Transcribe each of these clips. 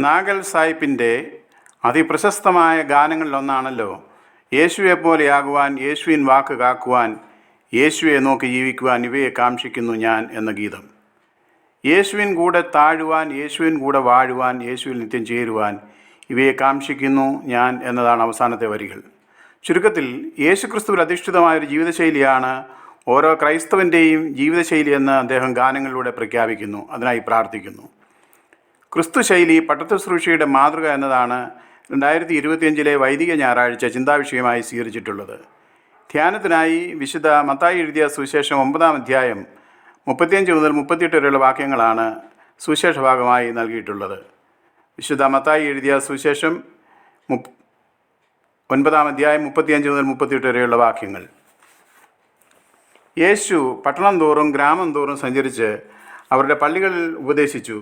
നാഗൽ സാഹിബിൻ്റെ അതിപ്രശസ്തമായ ഗാനങ്ങളിലൊന്നാണല്ലോ യേശുവെപ്പോലെയാകുവാൻ, യേശുവിൻ വാക്ക് കാക്കുവാൻ, യേശുവെ നോക്കി ജീവിക്കുവാൻ ഇവയെ കാക്ഷിക്കുന്നു ഞാൻ എന്ന ഗീതം. യേശുവിൻ കൂടെ താഴുവാൻ, യേശുവിൻ കൂടെ വാഴുവാൻ, യേശുവിൽ നിത്യം ചേരുവാൻ ഇവയെ കാക്ഷിക്കുന്നു ഞാൻ എന്നതാണ് അവസാനത്തെ വരികൾ. ചുരുക്കത്തിൽ യേശുക്രിസ്തുവിൽ അധിഷ്ഠിതമായൊരു ജീവിതശൈലിയാണ് ഓരോ ക്രൈസ്തവൻ്റെയും ജീവിതശൈലി എന്ന് അദ്ദേഹം ഗാനങ്ങളിലൂടെ പ്രഖ്യാപിക്കുന്നു. അതിനായി പ്രാർത്ഥിക്കുന്നു. ക്രിസ്തു ശൈലി പട്ടശുശ്രൂഷയുടെ മാതൃക എന്നതാണ് 2025 വൈദിക ഞായറാഴ്ച ചിന്താവിഷയമായി സ്വീകരിച്ചിട്ടുള്ളത്. ധ്യാനത്തിനായി വിശുദ്ധ മത്തായി എഴുതിയ സുവിശേഷം 9-ാം അധ്യായം 35 മുതൽ 38 വരെയുള്ള വാക്യങ്ങളാണ് സുവിശേഷ ഭാഗമായി നൽകിയിട്ടുള്ളത്. വിശുദ്ധ മത്തായി എഴുതിയ സുവിശേഷം 9-ാം അധ്യായം 35 മുതൽ 38 വരെയുള്ള വാക്യങ്ങൾ. യേശു പട്ടണം തോറും ഗ്രാമം തോറും സഞ്ചരിച്ച് അവരുടെ പള്ളികളിൽ ഉപദേശിച്ചു,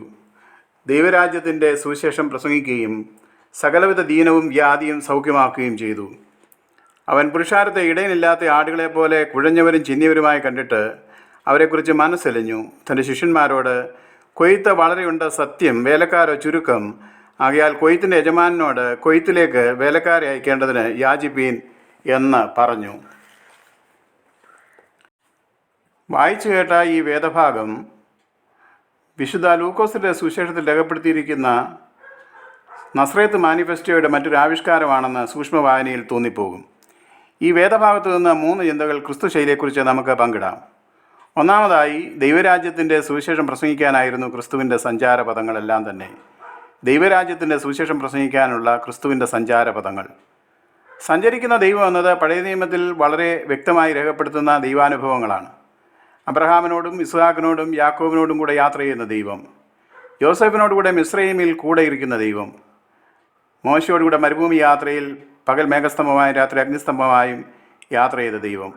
ദൈവരാജ്യത്തിൻ്റെ സുവിശേഷം പ്രസംഗിക്കുകയും സകലവിധ ദീനവും വ്യാധിയും സൗഖ്യമാക്കുകയും ചെയ്തു. അവൻ പുരുഷാരത്തെ ഇടയനില്ലാത്ത ആടുകളെപ്പോലെ കുഴഞ്ഞവരും ചിന്നിയവരുമായി കണ്ടിട്ട് അവരെക്കുറിച്ച് മനസ്സലിഞ്ഞു. തൻ്റെ ശിഷ്യന്മാരോട്, കൊയ്ത്ത് വളരെയുണ്ട്, സത്യം, വേലക്കാരോ ചുരുക്കം. ആകയാൽ കൊയ്ത്തിൻ്റെ യജമാനോട് കൊയ്ത്തിലേക്ക് വേലക്കാരെ അയക്കേണ്ടതിന് യാചിപ്പീൻ എന്ന് പറഞ്ഞു. വായിച്ചു കേട്ട ഈ വേദഭാഗം വിശുദ്ധ ലൂക്കോസിൻ്റെ സുവിശേഷത്തിൽ രേഖപ്പെടുത്തിയിരിക്കുന്ന നസ്രേത്ത് മാനിഫെസ്റ്റോയുടെ മറ്റൊരു ആവിഷ്കാരമാണെന്ന് സൂക്ഷ്മ വായനയിൽ തോന്നിപ്പോകും. ഈ വേദഭാഗത്തു നിന്ന് 3 ചിന്തകൾ ക്രിസ്തു ശൈലിയെക്കുറിച്ച് നമുക്ക് പങ്കിടാം. ഒന്നാമതായി, ദൈവരാജ്യത്തിൻ്റെ സുവിശേഷം പ്രസംഗിക്കാനായിരുന്നു ക്രിസ്തുവിൻ്റെ സഞ്ചാരപഥങ്ങളെല്ലാം തന്നെ. ദൈവരാജ്യത്തിൻ്റെ സുവിശേഷം പ്രസംഗിക്കാനുള്ള ക്രിസ്തുവിൻ്റെ സഞ്ചാരപഥങ്ങൾ. സഞ്ചരിക്കുന്ന ദൈവം എന്നത് പഴയ നിയമത്തിൽ വളരെ വ്യക്തമായി രേഖപ്പെടുത്തുന്ന ദൈവാനുഭവങ്ങളാണ്. അബ്രഹാമിനോടും ഇസ്ഹാക്കിനോടും യാക്കോബിനോടും കൂടെ യാത്ര ചെയ്യുന്ന ദൈവം, യോസേഫിനോടുകൂടെ മിസ്രൈമിൽ കൂടെ ഇരിക്കുന്ന ദൈവം, മോശയോടുകൂടെ മരുഭൂമി യാത്രയിൽ പകൽ മേഘസ്തംഭമായും രാത്രി അഗ്നിസ്തംഭമായും യാത്ര ചെയ്ത ദൈവം.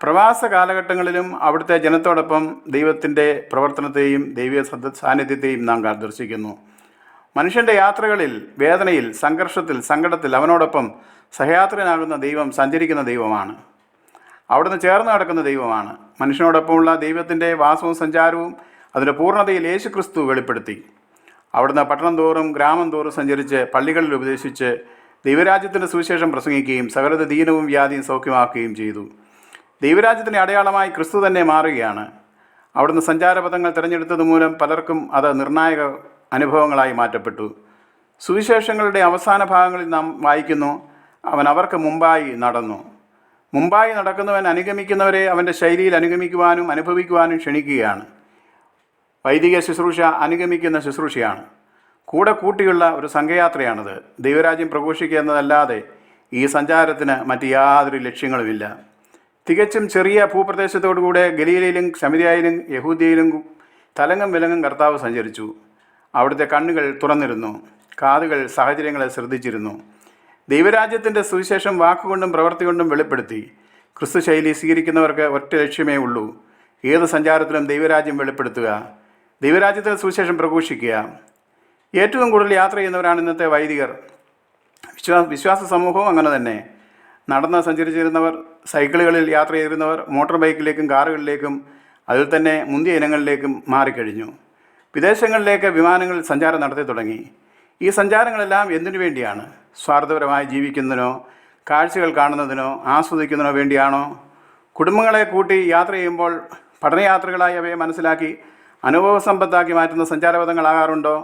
പ്രവാസ കാലഘട്ടങ്ങളിലും അവിടുത്തെ ജനത്തോടൊപ്പം ദൈവത്തിൻ്റെ പ്രവർത്തനത്തെയും ദൈവീയ സാന്നിധ്യത്തെയും നാം ദർശിക്കുന്നു. മനുഷ്യൻ്റെ യാത്രകളിൽ, വേദനയിൽ, സംഘർഷത്തിൽ, സങ്കടത്തിൽ അവനോടൊപ്പം സഹയാത്രനാകുന്ന ദൈവം സഞ്ചരിക്കുന്ന ദൈവമാണ്. അവിടുന്ന് ചേർന്ന് നടക്കുന്ന ദൈവമാണ്. മനുഷ്യനോടൊപ്പമുള്ള ദൈവത്തിൻ്റെ വാസവും സഞ്ചാരവും അതിൻ്റെ പൂർണ്ണതയിൽ യേശു ക്രിസ്തു വെളിപ്പെടുത്തി. അവിടുന്ന് പട്ടണം തോറും ഗ്രാമം തോറും സഞ്ചരിച്ച് പള്ളികളിൽ ഉപദേശിച്ച് ദൈവരാജ്യത്തിൻ്റെ സുവിശേഷം പ്രസംഗിക്കുകയും സകലത ദീനവും വ്യാധിയും സൗഖ്യമാക്കുകയും ചെയ്തു. ദൈവരാജ്യത്തിൻ്റെ അടയാളമായി ക്രിസ്തു തന്നെ മാറുകയാണ്. അവിടുന്ന് സഞ്ചാരപഥങ്ങൾ തിരഞ്ഞെടുത്തത് മൂലം പലർക്കും അത് നിർണായക അനുഭവങ്ങളായി മാറ്റപ്പെട്ടു. സുവിശേഷങ്ങളുടെ അവസാന ഭാഗങ്ങളിൽ നാം വായിക്കുന്നു, അവൻ അവർക്ക് മുമ്പായി നടന്നു. മുമ്പായി നടക്കുന്നവൻ അനുഗമിക്കുന്നവരെ അവൻ്റെ ശൈലിയിൽ അനുഗമിക്കുവാനും അനുഭവിക്കുവാനും ക്ഷണിക്കുകയാണ്. വൈദിക ശുശ്രൂഷ അനുഗമിക്കുന്ന ശുശ്രൂഷയാണ്. കൂടെ കൂട്ടിയുള്ള ഒരു സംഘയാത്രയാണത്. ദൈവരാജ്യം പ്രഘോഷിക്കുക എന്നതല്ലാതെ ഈ സഞ്ചാരത്തിന് മറ്റ് യാതൊരു ലക്ഷ്യങ്ങളുമില്ല. തികച്ചും ചെറിയ ഭൂപ്രദേശത്തോടുകൂടെ ഗലീലയിലും ശമരിയയിലും യഹൂദ്യയിലും തലങ്ങും വിലങ്ങും കർത്താവ് സഞ്ചരിച്ചു. അവിടുത്തെ കണ്ണുകൾ തുറന്നിരുന്നു, കാതുകൾ സാഹചര്യങ്ങളെ ശ്രദ്ധിച്ചിരുന്നു. ദൈവരാജ്യത്തിൻ്റെ സുവിശേഷം വാക്കുകൊണ്ടും പ്രവൃത്തി കൊണ്ടും വെളിപ്പെടുത്തി. ക്രിസ്തു ശൈലി സ്വീകരിക്കുന്നവർക്ക് ഒറ്റ ലക്ഷ്യമേ ഉള്ളൂ, ഏത് സഞ്ചാരത്തിലും ദൈവരാജ്യം വെളിപ്പെടുത്തുക, ദൈവരാജ്യത്തിൽ സുവിശേഷം പ്രഘോഷിക്കുക. ഏറ്റവും കൂടുതൽ യാത്ര ചെയ്യുന്നവരാണ് ഇന്നത്തെ വൈദികർ. വിശ്വാസ സമൂഹവും അങ്ങനെ തന്നെ. നടന്ന് സഞ്ചരിച്ചിരുന്നവർ, സൈക്കിളുകളിൽ യാത്ര ചെയ്തിരുന്നവർ മോട്ടോർ ബൈക്കിലേക്കും കാറുകളിലേക്കും അതിൽ തന്നെ മുന്തിയ ഇനങ്ങളിലേക്കും മാറിക്കഴിഞ്ഞു. വിദേശങ്ങളിലേക്ക് വിമാനങ്ങളിൽ സഞ്ചാരം നടത്തി തുടങ്ങി. ഈ സഞ്ചാരങ്ങളെല്ലാം എന്തിനു വേണ്ടിയാണ്? സ്വാർത്ഥപരമായി ജീവിക്കുന്നതിനോ കാഴ്ചകൾ കാണുന്നതിനോ ആസ്വദിക്കുന്നതിനോ വേണ്ടിയാണോ? കുടുംബങ്ങളെ കൂട്ടി യാത്ര ചെയ്യുമ്പോൾ പഠനയാത്രകളായി അവയെ മനസ്സിലാക്കി അനുഭവ സമ്പത്താക്കി മാറ്റുന്ന സഞ്ചാരപഥങ്ങളാകാറുണ്ടോ?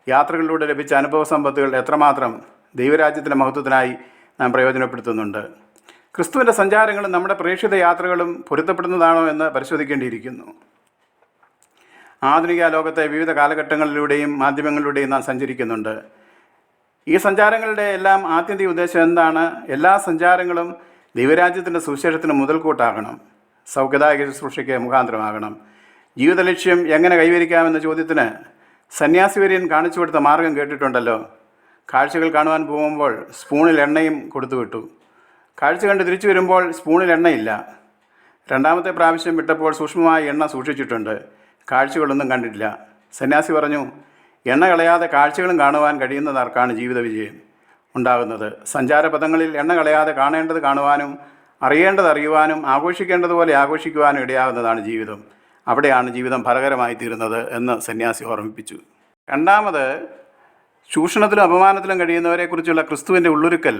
യാത്രകളിലൂടെ ലഭിച്ച അനുഭവ സമ്പത്തുകൾ എത്രമാത്രം ദൈവരാജ്യത്തിൻ്റെ മഹത്വത്തിനായി നാം പ്രയോജനപ്പെടുത്തുന്നുണ്ട്? ക്രിസ്തുവിൻ്റെ സഞ്ചാരങ്ങളും നമ്മുടെ പ്രേക്ഷിത യാത്രകളും പൊരുത്തപ്പെടുന്നതാണോ എന്ന് പരിശോധിക്കേണ്ടിയിരിക്കുന്നു. ആധുനിക ലോകത്തെ വിവിധ കാലഘട്ടങ്ങളിലൂടെയും മാധ്യമങ്ങളിലൂടെയും നാം സഞ്ചരിക്കുന്നുണ്ട്. ഈ സഞ്ചാരങ്ങളുടെ എല്ലാം ആത്യന്തിക ഉദ്ദേശം എന്താണ്? എല്ലാ സഞ്ചാരങ്ങളും ദൈവരാജ്യത്തിൻ്റെ സുവിശേഷത്തിന് മുതൽക്കൂട്ടാകണം, സൗഖ്യദായക ശുശ്രൂഷയ്ക്ക് മുഖാന്തരമാകണം. ജീവിത ലക്ഷ്യം എങ്ങനെ കൈവരിക്കാമെന്ന ചോദ്യത്തിന് സന്യാസിവര്യൻ കാണിച്ചു കൊടുത്ത മാർഗം കേട്ടിട്ടുണ്ടല്ലോ. കാഴ്ചകൾ കാണുവാൻ പോകുമ്പോൾ സ്പൂണിൽ എണ്ണയും കൊടുത്തുവിട്ടു. കാഴ്ച കണ്ട് തിരിച്ചു വരുമ്പോൾ സ്പൂണിൽ എണ്ണയില്ല. രണ്ടാമത്തെ പ്രാവശ്യം വിട്ടപ്പോൾ സൂക്ഷ്മമായ എണ്ണ സൂക്ഷിച്ചിട്ടുണ്ട്, കാഴ്ചകളൊന്നും കണ്ടിട്ടില്ല. സന്യാസി പറഞ്ഞു, എണ്ണ കളയാതെ കാഴ്ചകളും കാണുവാൻ കഴിയുന്നതാർക്കാണ് ജീവിത വിജയം ഉണ്ടാകുന്നത്? സഞ്ചാരപഥങ്ങളിൽ എണ്ണ കളയാതെ കാണേണ്ടത് കാണുവാനും അറിയേണ്ടത് അറിയുവാനും ആഘോഷിക്കേണ്ടതുപോലെ ആഘോഷിക്കുവാനും ഇടയാകുന്നതാണ് ജീവിതം. അവിടെയാണ് ജീവിതം ഫലകരമായി തീരുന്നത് എന്ന് സന്യാസി ഓർമ്മിപ്പിച്ചു. രണ്ടാമത്, ചൂഷണത്തിലും അപമാനത്തിലും കഴിയുന്നവരെക്കുറിച്ചുള്ള ക്രിസ്തുവിൻ്റെ ഉള്ളൊരുക്കൽ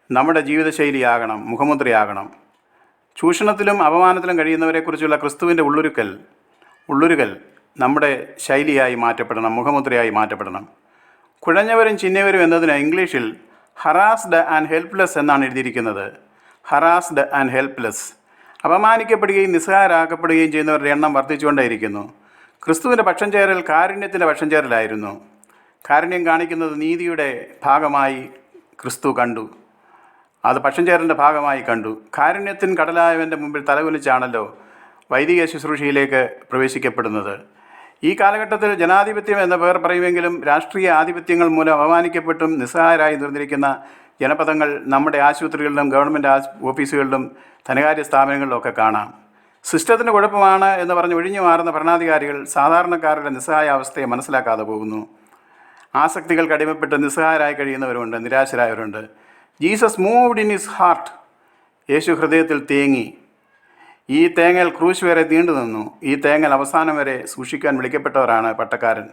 നമ്മുടെ ജീവിതശൈലിയാകണം, മുഖമുദ്രയാകണം. ചൂഷണത്തിലും അപമാനത്തിലും കഴിയുന്നവരെക്കുറിച്ചുള്ള ക്രിസ്തുവിൻ്റെ ഉള്ളൊരുക്കൽ നമ്മുടെ ശൈലിയായി മാറ്റപ്പെടണം, മുഖമുദ്രയായി മാറ്റപ്പെടണം. കുഴഞ്ഞവരും ചിന്നവരും എന്നതിന് ഇംഗ്ലീഷിൽ ഹറാസ്ഡ് ആൻഡ് ഹെൽപ്ലെസ് എന്നാണ് എഴുതിയിരിക്കുന്നത്. Harassed and helpless. അപമാനിക്കപ്പെടുകയും നിസ്സഹായരാക്കപ്പെടുകയും ചെയ്യുന്നവരുടെ എണ്ണം വർദ്ധിച്ചുകൊണ്ടേയിരിക്കുന്നു. ക്രിസ്തുവിൻ്റെ പക്ഷം ചേരൽ കാരുണ്യത്തിൻ്റെ പക്ഷം ചേരലായിരുന്നു. കാരുണ്യം കാണിക്കുന്നത് നീതിയുടെ ഭാഗമായി ക്രിസ്തു കണ്ടു. അത് പക്ഷം ചേരലിൻ്റെ ഭാഗമായി കണ്ടു. കാരുണ്യത്തിൻ കടലായവൻ്റെ മുമ്പിൽ തലകുലിച്ചാണല്ലോ വൈദിക ശുശ്രൂഷയിലേക്ക് പ്രവേശിക്കപ്പെടുന്നത്. ഈ കാലഘട്ടത്തിൽ ജനാധിപത്യം എന്ന പേർ പറയുമെങ്കിലും രാഷ്ട്രീയ ആധിപത്യങ്ങൾ മൂലം അപമാനിക്കപ്പെട്ടും നിസ്സഹായരായി നിർന്നിരിക്കുന്ന ജനപദങ്ങൾ നമ്മുടെ ആശുപത്രികളിലും ഗവൺമെൻറ് ഓഫീസുകളിലും ധനകാര്യ സ്ഥാപനങ്ങളിലൊക്കെ കാണാം. സിസ്റ്റത്തിന് കുഴപ്പമാണ് എന്ന് പറഞ്ഞ് ഒഴിഞ്ഞു മാറുന്ന ഭരണാധികാരികൾ സാധാരണക്കാരുടെ നിസ്സഹായ അവസ്ഥയെ മനസ്സിലാക്കാതെ പോകുന്നു. ആസക്തികൾക്ക് അടിമപ്പെട്ട് നിസ്സഹായരായി കഴിയുന്നവരുണ്ട്, നിരാശരായവരുണ്ട്. Jesus moved in his heart. യേശു ഹൃദയത്തിൽ തേങ്ങി. ഈ തേങ്ങൽ ക്രൂശ് വരെ നീണ്ടു നിന്നു. ഈ തേങ്ങൽ അവസാനം വരെ സൂക്ഷിക്കാൻ വിളിക്കപ്പെട്ടവരാണ് പട്ടക്കാരൻ.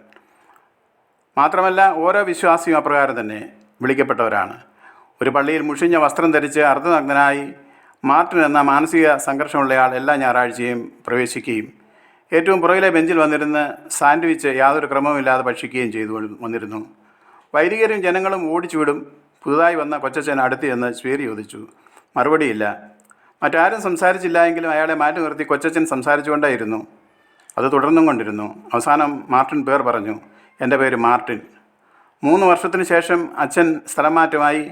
മാത്രമല്ല ഓരോ വിശ്വാസിയും അപ്രകാരം തന്നെ വിളിക്കപ്പെട്ടവരാണ്. ഒരു പള്ളിയിൽ മുഷിഞ്ഞ വസ്ത്രം ധരിച്ച് അർദ്ധനഗ്നനായി മാർട്ടിൻ എന്ന മാനസിക സംഘർഷമുള്ളയാൾ എല്ലാ ഞായറാഴ്ചയും പ്രവേശിക്കുകയും ഏറ്റവും പുറകിലെ ബെഞ്ചിൽ വന്നിരുന്ന് സാൻഡ്വിച്ച് യാതൊരു ക്രമവുമില്ലാതെ ഭക്ഷിക്കുകയും ചെയ്തു വന്നിരുന്നു. വൈദികരും ജനങ്ങളും ഓടിച്ചുവിടും. പുതുതായി വന്ന കൊച്ചച്ഛൻ അടുത്ത് ചെന്ന് പേര് ചോദിച്ചു. മറുപടിയില്ല. മറ്റാരും സംസാരിച്ചില്ല എങ്കിലും അയാളെ മാറ്റി നിർത്തി കൊച്ചച്ഛൻ സംസാരിച്ചുകൊണ്ടേയിരുന്നു. അത് തുടർന്നും കൊണ്ടിരുന്നു. അവസാനം മാർട്ടിൻ പേർ പറഞ്ഞു. എൻ്റെ പേര് മാർട്ടിൻ. 3 വർഷത്തിന് ശേഷം അച്ഛൻ സ്ഥലം മാറ്റമായി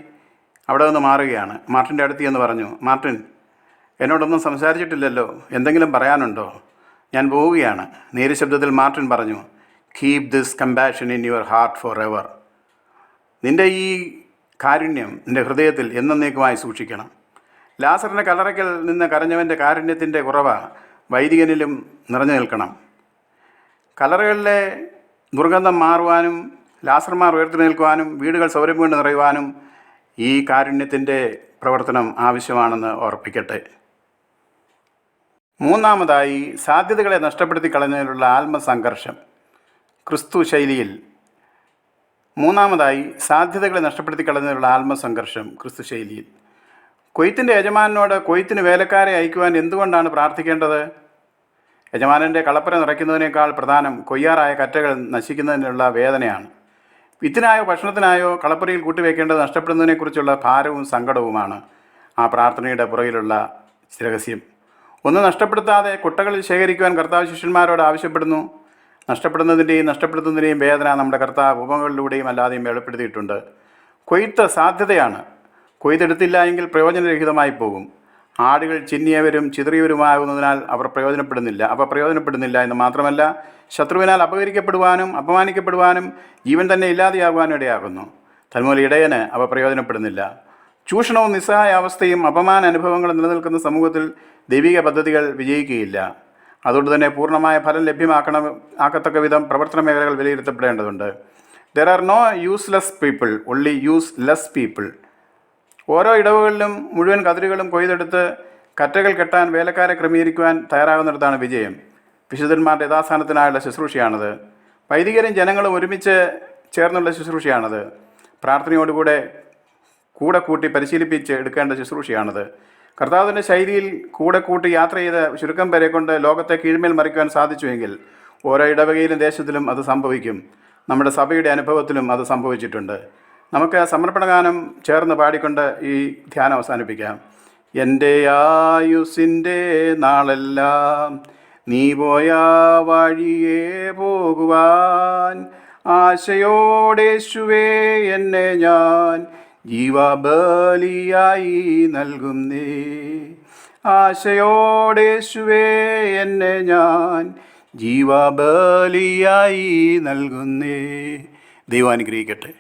അവിടെ നിന്ന് മാറുകയാണ്. മാർട്ടിൻ്റെ അടുത്ത് എന്ന് പറഞ്ഞു. മാർട്ടിൻ, എന്നോടൊന്നും സംസാരിച്ചിട്ടില്ലല്ലോ, എന്തെങ്കിലും പറയാനുണ്ടോ? ഞാൻ പോവുകയാണ്. നേരിയ ശബ്ദത്തിൽ മാർട്ടിൻ പറഞ്ഞു. Keep this compassion in your heart for ever. നിൻ്റെ ഈ കാരുണ്യം നിൻ്റെ ഹൃദയത്തിൽ എന്നേക്കുമായി സൂക്ഷിക്കണം. ലാസറിൻ്റെ കല്ലറയ്ക്കൽ നിന്ന് കരഞ്ഞവൻ്റെ കാരുണ്യത്തിൻ്റെ കുറവ വൈദികനിലും നിറഞ്ഞു നിൽക്കണം. കല്ലറകളിലെ ദുർഗന്ധം മാറുവാനും ലാസർമാർ ഉയർത്തെഴുന്നേൽക്കുവാനും വീടുകൾ സൗരം കൊണ്ട് നിറയുവാനും ഈ കാരുണ്യത്തിൻ്റെ പ്രവർത്തനം ആവശ്യമാണെന്ന് ഓർപ്പിക്കട്ടെ. മൂന്നാമതായി, സാധ്യതകളെ നഷ്ടപ്പെടുത്തി കളഞ്ഞതിനുള്ള ആത്മസംഘർഷം ക്രിസ്തു ശൈലിയിൽ. സാധ്യതകളെ നഷ്ടപ്പെടുത്തി കളഞ്ഞതിനുള്ള ആത്മസംഘർഷം ക്രിസ്തു ശൈലിയിൽ. കൊയ്ത്തിൻ്റെ യജമാനോട് കൊയ്ത്തിന് വേലക്കാരെ അയക്കുവാൻ എന്തുകൊണ്ടാണ് പ്രാർത്ഥിക്കേണ്ടത്? യജമാനൻ്റെ കളപ്പര നിറയ്ക്കുന്നതിനേക്കാൾ പ്രധാനം കൊയ്യാറായ കറ്റകൾ നശിക്കുന്നതിനുള്ള വേദനയാണ്. വിത്തിനായോ ഭക്ഷണത്തിനായോ കളപ്പുരയിൽ കൂട്ടിവെക്കേണ്ടത് നഷ്ടപ്പെടുന്നതിനെക്കുറിച്ചുള്ള ഭാരവും സങ്കടവുമാണ് ആ പ്രാർത്ഥനയുടെ പുറകിലുള്ള രഹസ്യം. ഒന്ന് നഷ്ടപ്പെടുത്താതെ കുട്ടകളിൽ ശേഖരിക്കുവാൻ കർത്താവ് ശിഷ്യന്മാരോട് ആവശ്യപ്പെടുന്നു. നഷ്ടപ്പെടുത്തുന്നതിൻ്റെയും വേദന നമ്മുടെ കർത്താവ് ഉപമകളിലൂടെയും അല്ലാതെയും വെളിപ്പെടുത്തിയിട്ടുണ്ട്. കൊയ്ത്ത് സാധ്യതയാണ്. കൊയ്തെടുത്തില്ല എങ്കിൽ പ്രയോജനരഹിതമായി പോകും. ആടുകൾ ചിന്നിയവരും ചിതറിയവരുമാകുന്നതിനാൽ അവ പ്രയോജനപ്പെടുന്നില്ല എന്ന് മാത്രമല്ല, ശത്രുവിനാൽ അപഹരിക്കപ്പെടുവാനും അപമാനിക്കപ്പെടുവാനും ജീവൻ തന്നെ ഇല്ലാതെയാകുവാനും ഇടയാകുന്നു. തന്മൂലം ഇടയന് അവ പ്രയോജനപ്പെടുന്നില്ല. ചൂഷണവും നിസ്സഹായ അവസ്ഥയും അപമാന അനുഭവങ്ങളും നിലനിൽക്കുന്ന സമൂഹത്തിൽ ദൈവിക പദ്ധതികൾ വിജയിക്കുകയില്ല. അതുകൊണ്ട് തന്നെ പൂർണ്ണമായ ഫലം ആക്കത്തക്ക വിധം പ്രവർത്തന മേഖലകൾ വിലയിരുത്തപ്പെടേണ്ടതുണ്ട്. There are no useless people, only useless people. ഓരോ ഇടവുകളിലും മുഴുവൻ കതിരുകളും കൊയ്തെടുത്ത് കറ്റകൾ കെട്ടാൻ വേലക്കാരെ ക്രമീകരിക്കുവാൻ തയ്യാറാകുന്നിടത്താണ് വിജയം. വിശുദ്ധന്മാരുടെ യഥാസ്ഥാനത്തിനായുള്ള ശുശ്രൂഷയാണത്. വൈദികരും ജനങ്ങളും ഒരുമിച്ച് ചേർന്നുള്ള ശുശ്രൂഷയാണത്. പ്രാർത്ഥനയോടുകൂടെ കൂട്ടി പരിശീലിപ്പിച്ച് എടുക്കേണ്ട ശുശ്രൂഷയാണത്. കർത്താവിൻ്റെ ശൈലിയിൽ കൂട്ടി യാത്ര ചെയ്ത് ചുരുക്കം പേരെ കൊണ്ട് ലോകത്തെ കീഴ്മേൽ മറിക്കുവാൻ സാധിച്ചുവെങ്കിൽ ഓരോ ഇടവകയിലും ദേശത്തിലും അത് സംഭവിക്കും. നമ്മുടെ സഭയുടെ അനുഭവത്തിലും അത് സംഭവിച്ചിട്ടുണ്ട്. നമുക്ക് സമർപ്പണഗാനം ചേർന്ന് പാടിക്കൊണ്ട് ഈ ധ്യാനം അവസാനിപ്പിക്കാം. എൻ്റെ ആയുസിൻ്റെ നാളെല്ലാം നീ പോയ വഴിയേ പോകുവാൻ ആശയോടേശുവേ എന്നെ ഞാൻ ജീവബലിയായി നൽകുന്നേ. ആശയോടേശുവേ എന്നെ ഞാൻ ജീവബലിയായി നൽകുന്നേ. ദൈവം അനുഗ്രഹിക്കട്ടെ.